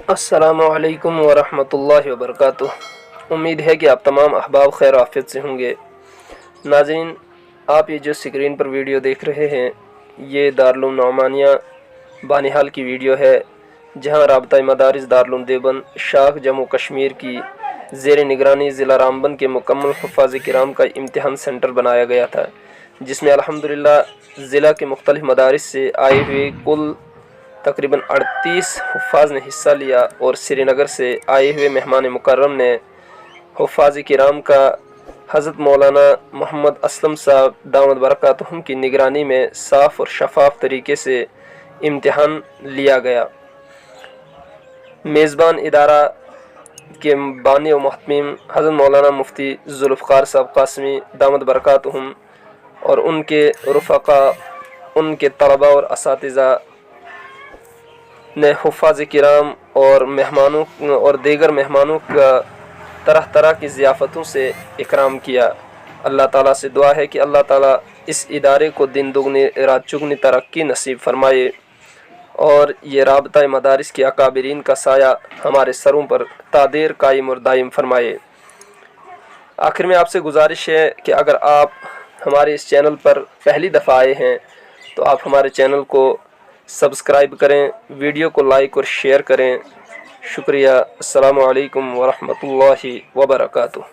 अस्सलामुअलैकुम वरहमतुल्लाहि वबरकातुह। उम्मीद है कि आप तमाम अहबाब खैर आफियत से होंगे। नाज़रीन, आप ये जो स्क्रीन पर वीडियो देख रहे हैं, ये दारुल नौमानिया बानिहाल की वीडियो है, जहां राबता मदारिस दारुल देवबंद शाख जम्मू कश्मीर की ज़ेर निगरानी ज़िला रामबन के मुकम्मल हुफ़ाज़ किराम का इम्तिहान सेंटर बनाया गया था, जिसमें अल्हम्दुलिल्लाह ज़िला के मुख्तलिफ़ मदारिस से आए हुए कुल तकरीबन 38 हुफ़ाज़ ने हिस्सा लिया और श्रीनगर से आए हुए मेहमान मुकर्रम ने हुफ़ाज़ किराम का हज़रत मौलाना मोहम्मद असलम साहब दामद बरकातुहुम की निगरानी में साफ़ और शफ़ाफ तरीके से इम्तिहान लिया गया। मेज़बान इदारा के बानी व मुहतमीम हज़रत मौलाना मुफ्ती ज़ुल्फ़िकार साहब क़ासिमी दामद बरकातुहुम और उनके रुफ़क़ा, उनके तलबा और असातिज़ा ने हुफ़ाज़ किराम और मेहमानों और दीगर मेहमानों का तरह तरह की ज़ियाफ़तों से इकराम किया। अल्लाह ताला से दुआ है कि अल्लाह ताला इस इदारे को दिन दुगनी रात चुगनी तरक्की नसीब फरमाए और ये राबता मदारिस के अकाबिरीन का साया हमारे सरों पर तादेर कायम और दायम फरमाए। आखिर में आपसे गुजारिश है कि अगर आप हमारे इस चैनल पर पहली दफ़ा आए हैं तो आप हमारे चैनल को सब्सक्राइब करें, वीडियो को लाइक और शेयर करें। शुक्रिया। अस्सलामु अलैकुम वरहमतुल्लाहि वबरकातुह।